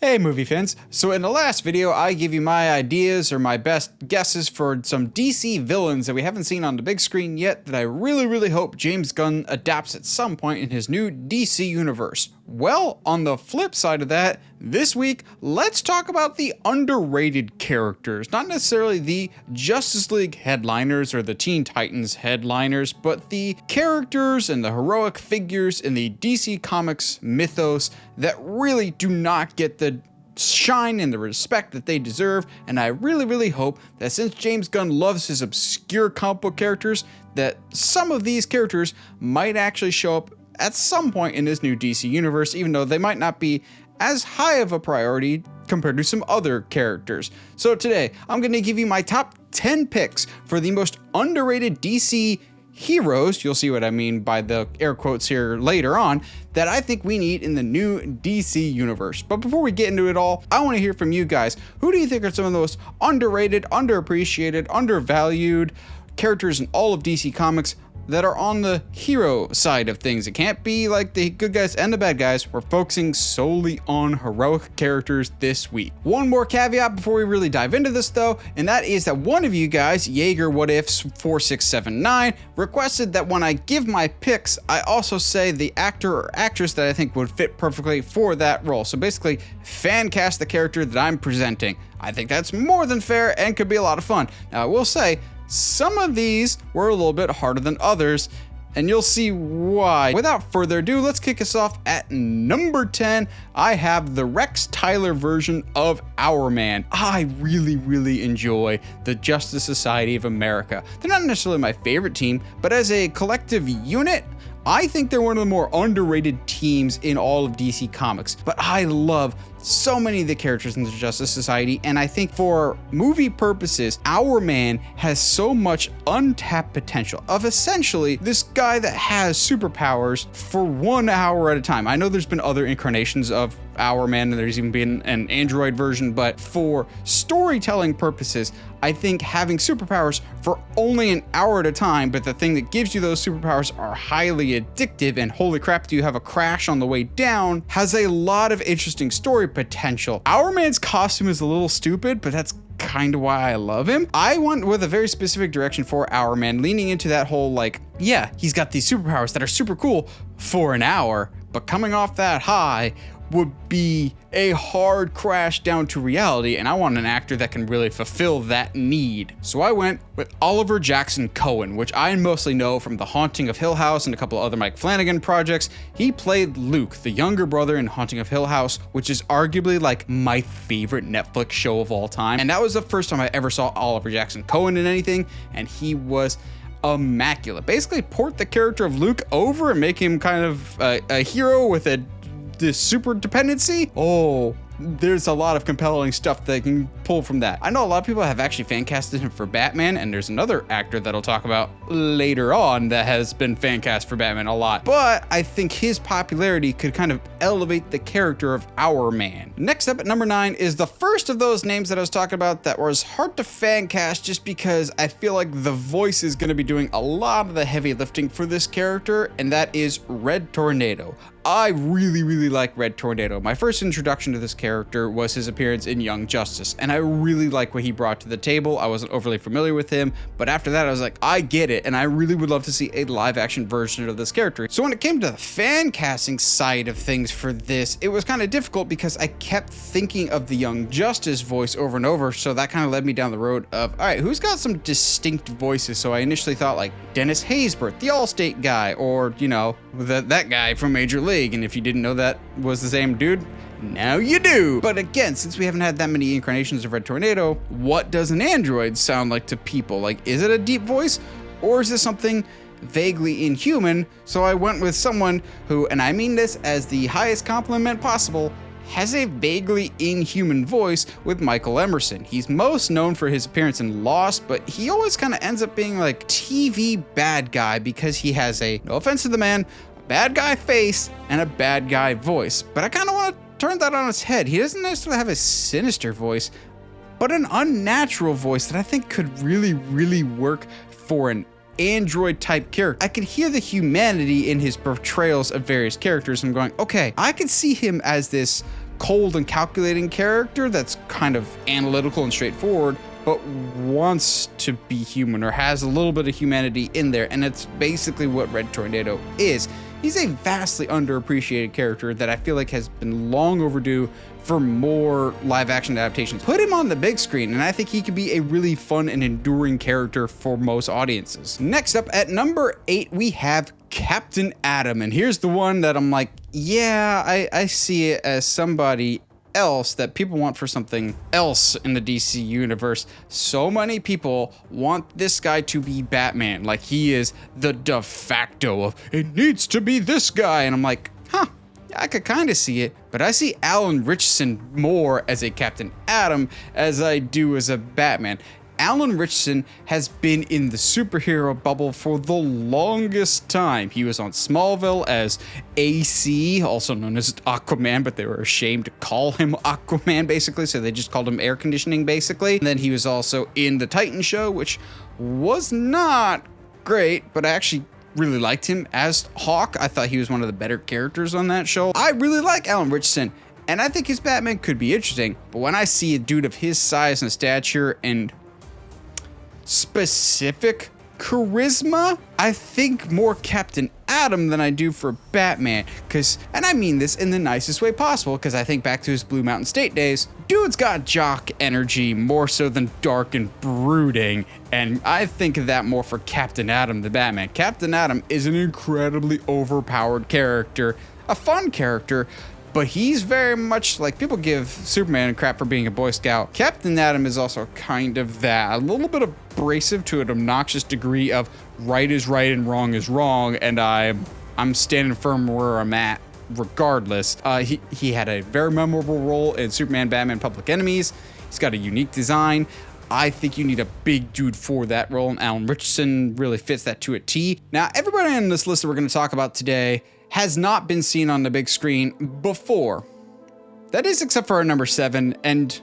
Hey movie fans, so in the last video I give you my ideas or my best guesses for some DC villains that we haven't seen on the big screen yet that I really hope James Gunn adapts at some point in his new DC universe. Well, on the flip side of that, this week let's talk about the underrated characters, not necessarily the Justice League headliners or the Teen Titans headliners, but the characters and the heroic figures in the DC Comics mythos that really do not get the shine and the respect that they deserve. And I really hope that since James Gunn loves his obscure comic book characters, that some of these characters might actually show up at some point in this new DC universe, even though they might not be as high of a priority compared to some other characters. So today I'm going to give you my top 10 picks for the most underrated DC heroes, you'll see what I mean by the air quotes here later on, that I think we need in the new DC universe. But before we get into it all, I want to hear from you guys. Who do you think are some of the most underrated, underappreciated, undervalued characters in all of DC Comics that are on the hero side of things? It can't be like the good guys and the bad guys. We're focusing solely on heroic characters this week. One more caveat before we really dive into this though, and that is that one of you guys, Jaeger What Ifs 4679, requested that when I give my picks, I also say the actor or actress that I think would fit perfectly for that role. So basically, fan cast the character that I'm presenting. I think that's more than fair and could be a lot of fun. Now I will say, some of these were a little bit harder than others, and you'll see why. Without further ado, let's kick us off at number 10. I have the Rex Tyler version of Hourman. I really enjoy the Justice Society of America. They're not necessarily my favorite team, but as a collective unit, I think they're one of the more underrated teams in all of DC Comics. But I love so many of the characters in the Justice Society, and I think for movie purposes, Hourman has so much untapped potential of essentially this guy that has superpowers for 1 hour at a time. I know there's been other incarnations of Hourman, and there's even been an android version, but for storytelling purposes, I think having superpowers for only an hour at a time, but the thing that gives you those superpowers are highly addictive, and holy crap, do you have a crash on the way down, has a lot of interesting story potential. Hourman's costume is a little stupid, but that's kind of why I love him. I went with a very specific direction for Hourman, leaning into that whole like, yeah, he's got these superpowers that are super cool for an hour, but coming off that high would be a hard crash down to reality, and I want an actor that can really fulfill that need. So I went with Oliver Jackson Cohen, which I mostly know from The Haunting of Hill House and a couple of other Mike Flanagan projects. He played Luke, the younger brother in Haunting of Hill House, which is arguably like my favorite Netflix show of all time. And that was the first time I ever saw Oliver Jackson Cohen in anything, and he was immaculate. Basically port the character of Luke over and make him kind of a hero with this super dependency. Oh, there's a lot of compelling stuff that can pull from that. I know a lot of people have actually fan casted him for Batman, and there's another actor that I'll talk about later on that has been fan cast for Batman a lot, but I think his popularity could kind of elevate the character of Hourman. Next up at number 9 is the first of those names that I was talking about that was hard to fan cast just because I feel like the voice is going to be doing a lot of the heavy lifting for this character, and that is Red Tornado. I really like Red Tornado. My first introduction to this character was his appearance in Young Justice, and I really like what he brought to the table. I wasn't overly familiar with him, but after that I was like, I get it, and I really would love to see a live action version of this character. So when it came to the fan casting side of things for this, it was kind of difficult because I kept thinking of the Young Justice voice over and over, so that kind of led me down the road of, all right, who's got some distinct voices? So I initially thought like Dennis Haysbert, the Allstate guy, or, you know, that guy from Major League. And if you didn't know that was the same dude, now you do. But again, since we haven't had that many incarnations of Red Tornado, what does an android sound like to people? Like, is it a deep voice, or is this something vaguely inhuman? So I went with someone who, and I mean this as the highest compliment possible, has a vaguely inhuman voice with Michael Emerson. He's most known for his appearance in Lost, but he always kind of ends up being like TV bad guy because he has a, no offense to the man, bad guy face and a bad guy voice. But I kind of want to turn that on its head. He doesn't necessarily have a sinister voice, but an unnatural voice that I think could really work for an android type character. I could hear the humanity in his portrayals of various characters. I'm going, okay, I could see him as this cold and calculating character that's kind of analytical and straightforward, but wants to be human or has a little bit of humanity in there. And it's basically what Red Tornado is. He's a vastly underappreciated character that I feel like has been long overdue for more live action adaptations. Put him on the big screen, and I think he could be a really fun and enduring character for most audiences. Next up at number 8, we have Captain Atom. And here's the one that I'm like, yeah, I see it as somebody else that people want for something else in the DC universe. So many people want this guy to be Batman, like he is the de facto of it needs to be this guy. And I'm like, huh, I could kind of see it, but I see Alan Richardson more as a Captain Atom as I do as a Batman. Alan Richardson has been in the superhero bubble for the longest time. He was on Smallville as AC, also known as Aquaman, but they were ashamed to call him Aquaman, basically, so they just called him air conditioning, basically. And then he was also in the Titan show, which was not great, but I actually really liked him as Hawk. I thought he was one of the better characters on that show. I really like Alan Richardson, and I think his Batman could be interesting, but when I see a dude of his size and stature and specific charisma, I think more Captain Atom than I do for Batman. And I mean this in the nicest way possible, because I think back to his Blue Mountain State days, dude's got jock energy more so than dark and brooding, and I think of that more for Captain Atom than Batman. Captain Atom is an incredibly overpowered character, a fun character, but he's very much like, people give Superman crap for being a Boy Scout. Captain Atom is also kind of that, a little bit abrasive to an obnoxious degree of right is right and wrong is wrong, and I'm standing firm where I'm at regardless. He had a very memorable role in Superman, Batman, Public Enemies. He's got a unique design. I think you need a big dude for that role, and Alan Richardson really fits that to a T. Now, everybody on this list that we're going to talk about today has not been seen on the big screen before. That is, except for our number 7, and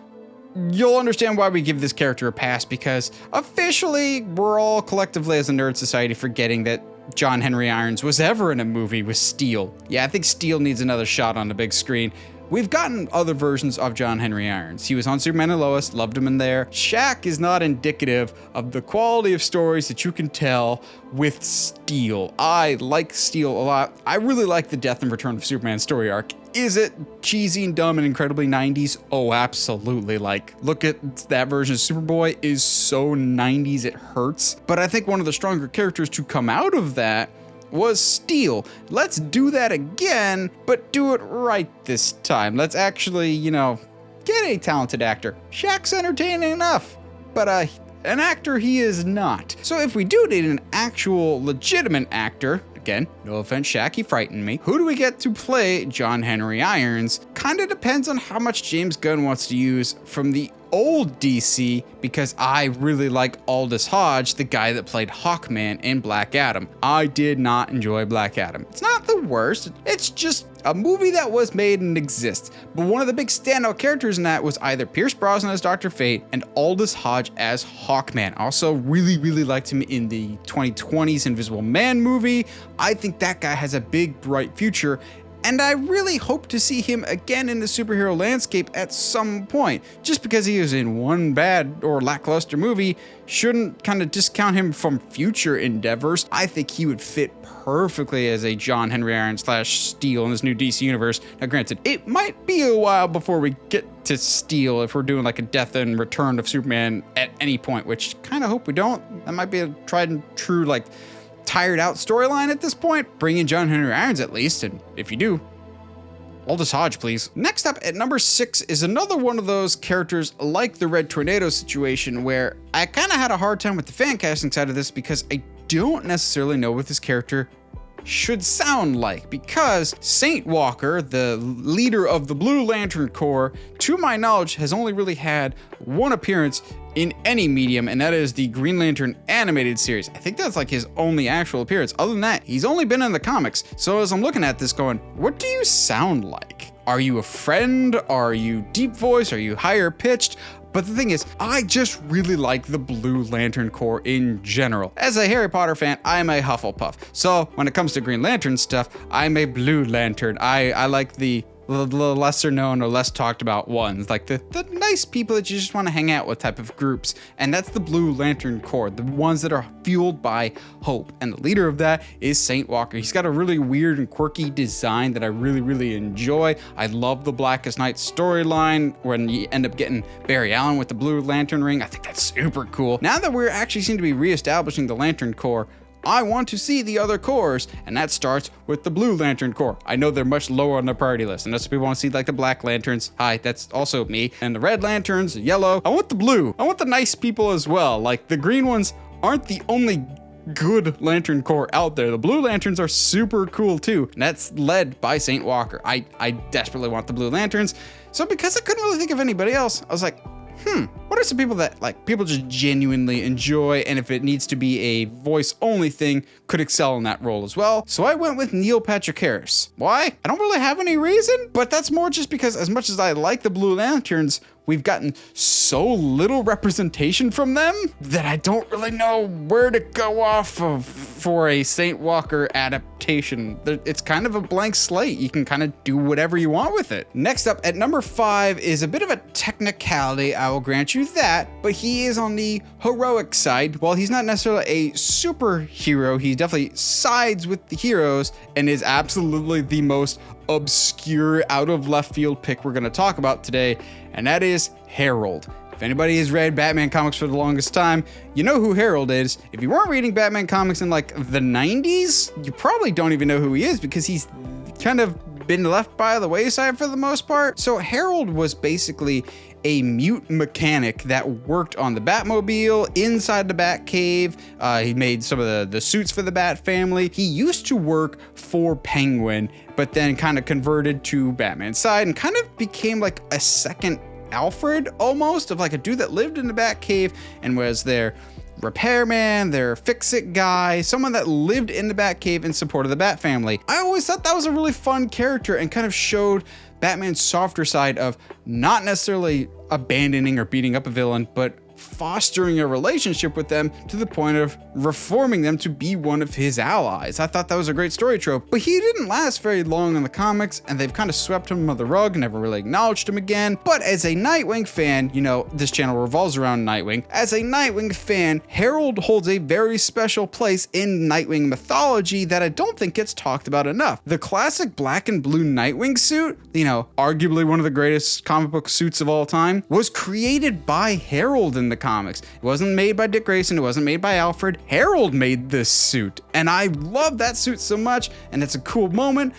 you'll understand why we give this character a pass, because officially we're all collectively as a nerd society forgetting that John Henry Irons was ever in a movie with Steel. Yeah, I think Steel needs another shot on the big screen. We've gotten other versions of John Henry Irons. He was on Superman and Lois, loved him in there. Shaq is not indicative of the quality of stories that you can tell with Steel. I like Steel a lot. I really like the Death and Return of Superman story arc. Is it cheesy and dumb and incredibly 90s? Oh, absolutely. Like, look at that version of Superboy is so 90s it hurts. But I think one of the stronger characters to come out of that was Steel. Let's do that again, but do it right this time. Let's actually, get a talented actor. Shaq's entertaining enough, but an actor he is not. So if we do need an actual legitimate actor, again, no offense, Shaq, he frightened me. Who do we get to play John Henry Irons? Kind of depends on how much James Gunn wants to use from the old DC, because I really like Aldous Hodge, the guy that played Hawkman in Black Adam. I did not enjoy Black Adam. It's not the worst, it's just a movie that was made and exists. But one of the big standout characters in that was either Pierce Brosnan as Dr. Fate and Aldous Hodge as Hawkman. Also really liked him in the 2020s Invisible Man movie. I think that guy has a big, bright future, and I really hope to see him again in the superhero landscape at some point. Just because he was in one bad or lackluster movie shouldn't kind of discount him from future endeavors. I think he would fit perfectly as a John Henry Irons / Steel in this new DC universe. Now granted, it might be a while before we get to Steel if we're doing like a Death and Return of Superman at any point, which kind of hope we don't. That might be a tried and true, like, tired out storyline at this point. Bring in John Henry Irons at least, and if you do, Aldous Hodge, please. Next up at number 6 is another one of those characters like the Red Tornado situation, where I kind of had a hard time with the fan casting side of this because I don't necessarily know what this character should sound like, because Saint Walker, the leader of the Blue Lantern Corps, to my knowledge has only really had one appearance in any medium, and that is the Green Lantern animated series. I think that's like his only actual appearance. Other than that, he's only been in the comics. So as I'm looking at this going, what do you sound like? Are you a friend? Are you deep voice? Are you higher pitched? But the thing is, I just really like the Blue Lantern Corps in general. As a Harry Potter fan, I'm a Hufflepuff. So when it comes to Green Lantern stuff, I'm a Blue Lantern. I like the the lesser known or less talked about ones, like the nice people that you just want to hang out with type of groups. And that's the Blue Lantern Corps, the ones that are fueled by hope. And the leader of that is Saint Walker. He's got a really weird and quirky design that I really enjoy. I love the Blackest Night storyline when you end up getting Barry Allen with the Blue Lantern ring. I think that's super cool. Now that we're actually seem to be reestablishing the Lantern Corps, I want to see the other corps, and that starts with the Blue Lantern Corps. I know they're much lower on the priority list, unless we want to see like the Black Lanterns. Hi, that's also me. And the Red Lanterns, yellow. I want the blue. I want the nice people as well. Like the green ones aren't the only good Lantern Corps out there. The Blue Lanterns are super cool too, and that's led by Saint Walker. I desperately want the Blue Lanterns. So because I couldn't really think of anybody else, I was like, what are some people that like people just genuinely enjoy, and if it needs to be a voice only thing, could excel in that role as well? So I went with Neil Patrick Harris. Why? I don't really have any reason, but that's more just because as much as I like the Blue Lanterns, we've gotten so little representation from them that I don't really know where to go off of for a Saint Walker adaptation. It's kind of a blank slate. You can kind of do whatever you want with it. Next up at number 5 is a bit of a technicality, I will grant you that, but he is on the heroic side. While he's not necessarily a superhero, he definitely sides with the heroes and is absolutely the most obscure, out of left field pick we're going to talk about today, and that is Harold. If anybody has read Batman comics for the longest time, you know who Harold is. If you weren't reading Batman comics in like the 90s, you probably don't even know who he is because he's kind of been left by the wayside for the most part. So Harold was basically a mute mechanic that worked on the Batmobile inside the Batcave. He made some of the suits for the Bat family. He used to work for Penguin, but then kind of converted to Batman's side and kind of became like a second Alfred almost, of like a dude that lived in the Batcave and was their repairman, their fix-it guy, someone that lived in the Batcave in support of the Bat family. I always thought that was a really fun character and kind of showed Batman's softer side of not necessarily abandoning or beating up a villain, but fostering a relationship with them to the point of reforming them to be one of his allies. I thought that was a great story trope, but he didn't last very long in the comics, and they've kind of swept him under the rug, never really acknowledged him again. But as a Nightwing fan, you know, this channel revolves around Nightwing. As a Nightwing fan, Harold holds a very special place in Nightwing mythology that I don't think gets talked about enough. The classic black and blue Nightwing suit, you know, arguably one of the greatest comic book suits of all time, was created by Harold in the comics. It wasn't made by Dick Grayson, it wasn't made by Alfred. Harold made this suit, and I love that suit so much, and it's a cool moment.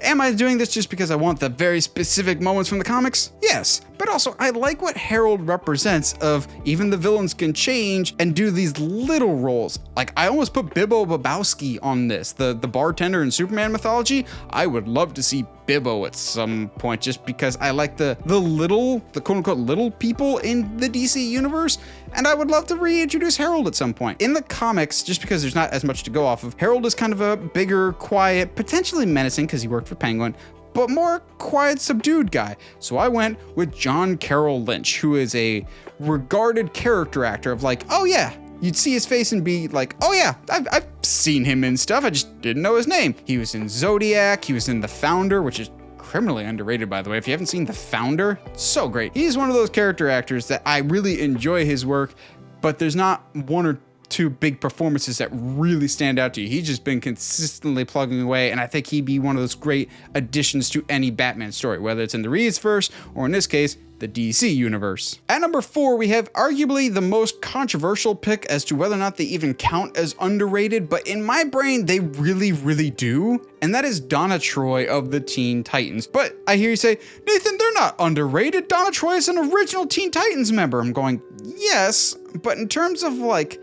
Am I doing this just because I want the very specific moments from the comics? Yes, but also I like what Harold represents of even the villains can change and do these little roles. Like I almost put Bibbo Babowski on this, the bartender in Superman mythology. I would love to see Bibbo at some point just because I like the quote unquote little people in the DC universe. And I would love to reintroduce Harold at some point. In the comics, just because there's not as much to go off of, Harold is kind of a bigger, quiet, potentially menacing because he worked for Penguin, but more quiet, subdued guy. So I went with John Carroll Lynch, who is a regarded character actor of like, oh yeah, you'd see his face and be like, oh yeah, I've seen him in stuff, I just didn't know his name. He was in Zodiac, he was in The Founder, which is criminally underrated, by the way. If you haven't seen The Founder, so great. He's one of those character actors that I really enjoy his work, but there's not one or two big performances that really stand out to you. He's just been consistently plugging away, and I think he'd be one of those great additions to any Batman story, whether it's in the Reedsverse or in this case, the DC universe. At number 4, we have arguably the most controversial pick as to whether or not they even count as underrated, but in my brain, they really do, and that is Donna Troy of the Teen Titans. But I hear you say, Nathan, they're not underrated. Donna Troy is an original Teen Titans member. I'm going, yes, but in terms of like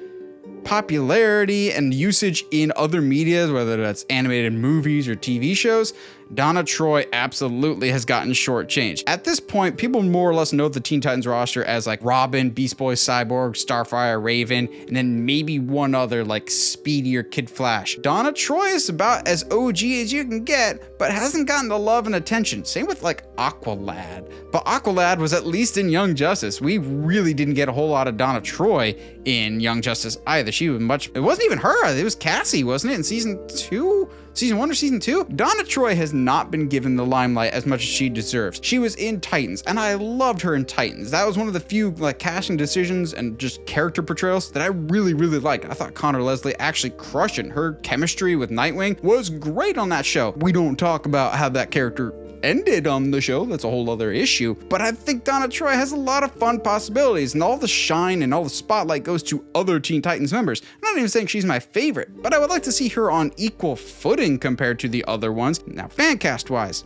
popularity and usage in other media, whether that's animated movies or TV shows, Donna Troy absolutely has gotten shortchanged. At this point, people more or less know the Teen Titans roster as like Robin, Beast Boy, Cyborg, Starfire, Raven, and then maybe one other like Speedy or Kid Flash. Donna Troy is about as OG as you can get, but hasn't gotten the love and attention. Same with like Aqualad. But Aqualad was at least in Young Justice. We really didn't get a whole lot of Donna Troy in Young Justice either. She was it wasn't even her. It was Cassie, wasn't it, in season 2? Season 1 or Season 2? Donna Troy has not been given the limelight as much as she deserves. She was in Titans, and I loved her in Titans. That was one of the few casting decisions and just character portrayals that I really liked. I thought Connor Leslie actually crushed it. Her chemistry with Nightwing was great on that show. We don't talk about how that character ended on the show, that's a whole other issue, but I think Donna Troy has a lot of fun possibilities, and all the shine and all the spotlight goes to other Teen Titans members. I'm not even saying she's my favorite, but I would like to see her on equal footing compared to the other ones. Now, fan cast wise,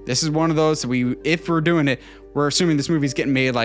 this is one of those that if we're doing it, we're assuming this movie's getting made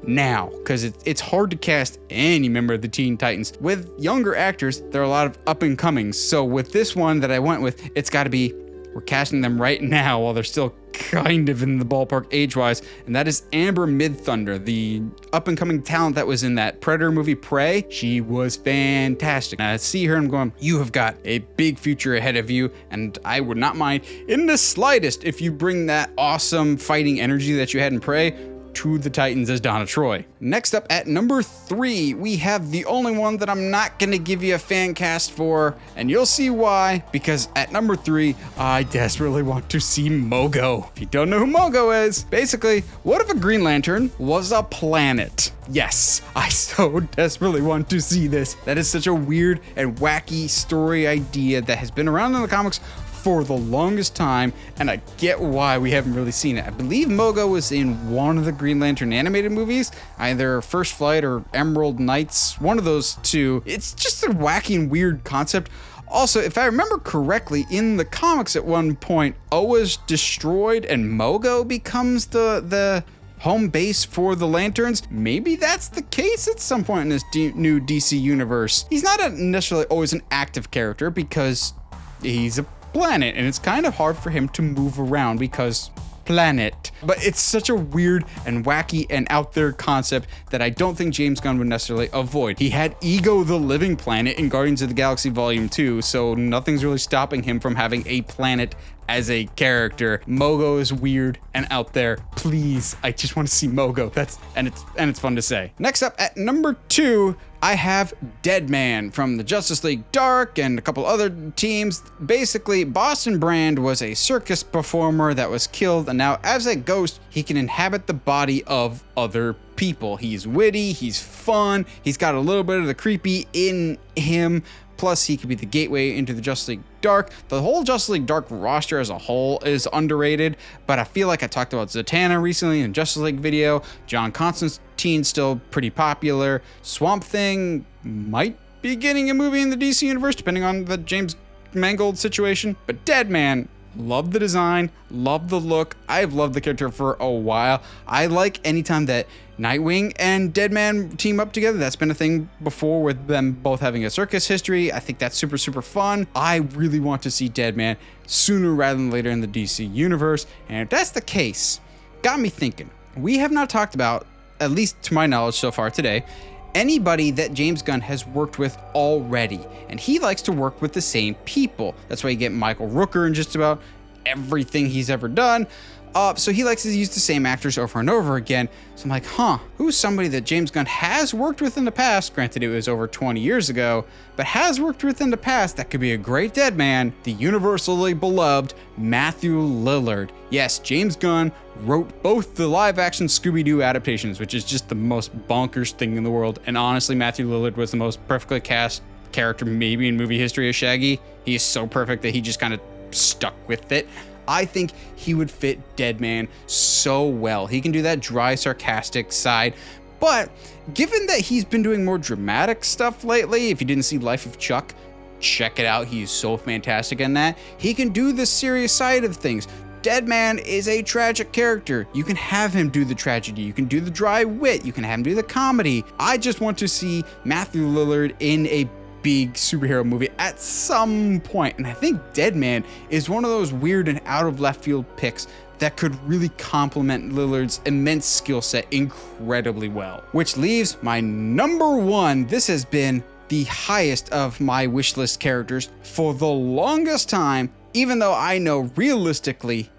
now, because it's hard to cast any member of the Teen Titans. With younger actors, there are a lot of up and comings, so with this one that I went with, it's got to be, we're casting them right now while they're still kind of in the ballpark age-wise, and that is Amber Midthunder, the up-and-coming talent that was in that Predator movie Prey. She was fantastic. I see her and I'm going, you have got a big future ahead of you, and I would not mind in the slightest if you bring that awesome fighting energy that you had in Prey to the Titans as Donna Troy. Next up at number 3, we have the only one that I'm not gonna give you a fan cast for, and you'll see why, because at number 3, I desperately want to see Mogo. If you don't know who Mogo is, basically, what if a Green Lantern was a planet? Yes, I so desperately want to see this. That is such a weird and wacky story idea that has been around in the comics for the longest time, and I get why we haven't really seen it. I believe Mogo was in one of the Green Lantern animated movies, either First Flight or Emerald Knights, one of those two. It's just a wacky and weird concept. Also, if I remember correctly, in the comics at one point, Oa's destroyed and Mogo becomes the home base for the Lanterns. Maybe that's the case at some point in this new DC universe. He's not necessarily always an active character because he's a planet, and it's kind of hard for him to move around because planet. But it's such a weird and wacky and out there concept that I don't think James Gunn would necessarily avoid. He had Ego the Living Planet in Guardians of the Galaxy Volume 2, so nothing's really stopping him from having a planet as a character. Mogo is weird and out there. Please, I just want to see Mogo. It's fun to say. Next up at number 2, I have Deadman from the Justice League Dark and a couple other teams. Basically, Boston Brand was a circus performer that was killed, and now as a ghost, he can inhabit the body of other people. He's witty, he's fun, he's got a little bit of the creepy in him. Plus, he could be the gateway into the Justice League Dark. The whole Justice League Dark roster as a whole is underrated, but I feel like I talked about Zatanna recently in Justice League video. John Constantine's still pretty popular. Swamp Thing might be getting a movie in the DC universe, depending on the James Mangold situation. But Deadman, love the design, love the look. I've loved the character for a while. I like anytime that Nightwing and Deadman team up together. That's been a thing before with them both having a circus history. I think that's super fun. I really want to see Deadman sooner rather than later in the DC universe. And if that's the case, got me thinking. We have not talked about, at least to my knowledge so far today, anybody that James Gunn has worked with already. And he likes to work with the same people. That's why you get Michael Rooker in just about everything he's ever done. So he likes to use the same actors over and over again. So I'm like, who's somebody that James Gunn has worked with in the past? Granted, it was over 20 years ago, but has worked with in the past that could be a great Deadman. The universally beloved Matthew Lillard. Yes, James Gunn wrote both the live-action Scooby-Doo adaptations, which is just the most bonkers thing in the world. And honestly, Matthew Lillard was the most perfectly cast character maybe in movie history of Shaggy. He is so perfect that he just kind of stuck with it. I think he would fit Deadman so well. He can do that dry, sarcastic side. But given that he's been doing more dramatic stuff lately, if you didn't see Life of Chuck, check it out. He's so fantastic in that. He can do the serious side of things. Deadman is a tragic character. You can have him do the tragedy. You can do the dry wit. You can have him do the comedy. I just want to see Matthew Lillard in a big superhero movie at some point, and I think Deadman is one of those weird and out of left field picks that could really complement Lillard's immense skill set incredibly well. Which leaves my number 1. This has been the highest of my wish list characters for the longest time, even though I know realistically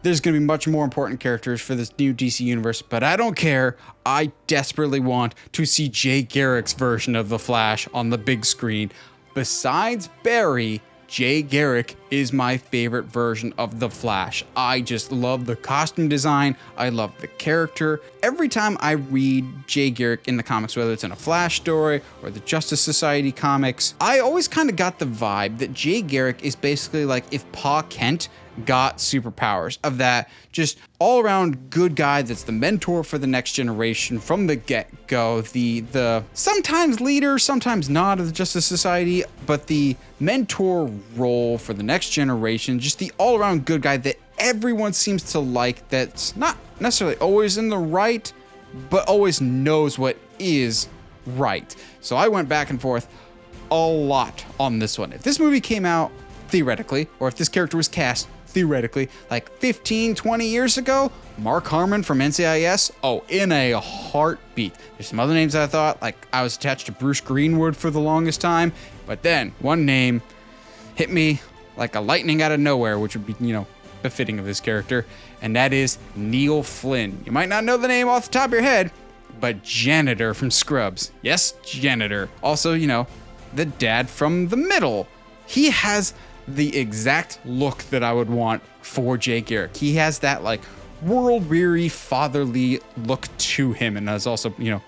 there's going to be much more important characters for this new DC universe, but I don't care. I desperately want to see Jay Garrick's version of The Flash on the big screen. Besides Barry, Jay Garrick is my favorite version of the Flash. I just love the costume design. I love the character. Every time I read Jay Garrick in the comics, whether it's in a Flash story or the Justice Society comics, I always kind of got the vibe that Jay Garrick is basically like if Pa Kent got superpowers, of that just all around good guy that's the mentor for the next generation from the get-go, the sometimes leader, sometimes not of the Justice Society, but the mentor role for the next generation, just the all-around good guy that everyone seems to like, that's not necessarily always in the right, but always knows what is right. So I went back and forth a lot on this one. If this movie came out theoretically, or if this character was cast theoretically, like 15, 20 years ago, Mark Hourman from NCIS, oh, in a heartbeat. There's some other names that I thought, like I was attached to Bruce Greenwood for the longest time, but then one name hit me like a lightning out of nowhere, which would be, you know, befitting of this character, and that is Neil Flynn. You might not know the name off the top of your head, but Janitor from Scrubs. Yes, Janitor. Also, you know, the dad from The Middle. He has the exact look that I would want for Jay Garrick. He has that like world-weary fatherly look to him, and has also, you know,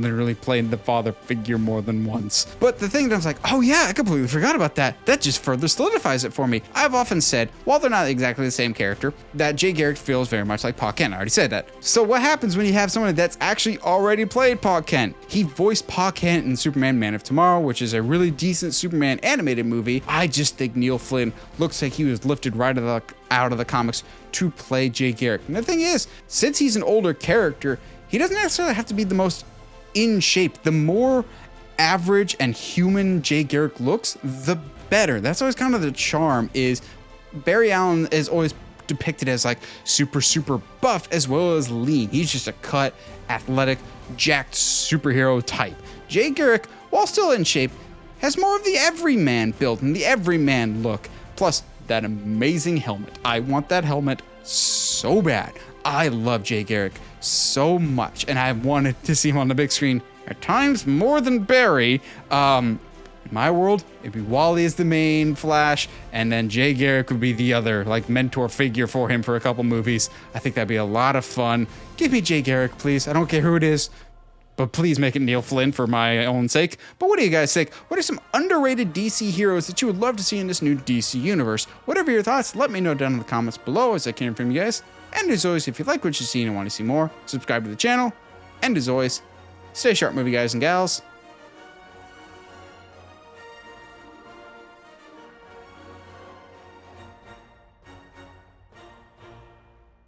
literally played the father figure more than once. But the thing that I was like, oh yeah, I completely forgot about that. That just further solidifies it for me. I've often said, while they're not exactly the same character, that Jay Garrick feels very much like Pa Kent. I already said that. So what happens when you have someone that's actually already played Pa Kent? He voiced Pa Kent in Superman Man of Tomorrow, which is a really decent Superman animated movie. I just think Neil Flynn looks like he was lifted right out of the comics to play Jay Garrick. And the thing is, since he's an older character, he doesn't necessarily have to be the most in shape. The more average and human Jay Garrick looks, the better. That's always kind of the charm. Is Barry Allen is always depicted as like super buff as well as lean. He's just a cut, athletic, jacked superhero type. Jay Garrick, while still in shape, has more of the everyman build and the everyman look. Plus that amazing helmet. I want that helmet so bad. I love Jay Garrick so much, and I wanted to see him on the big screen at times more than Barry. In my world, it'd be Wally as the main Flash, and then Jay Garrick would be the other like mentor figure for him for a couple movies. I think that'd be a lot of fun. Give me Jay Garrick, please. I don't care who it is, but please make it Neil Flynn for my own sake. But what do you guys think? What are some underrated DC heroes that you would love to see in this new DC universe? Whatever your thoughts, let me know down in the comments below, as I can hear from you guys. And as always, if you like what you see and want to see more, subscribe to the channel. And as always, stay sharp, movie guys and gals.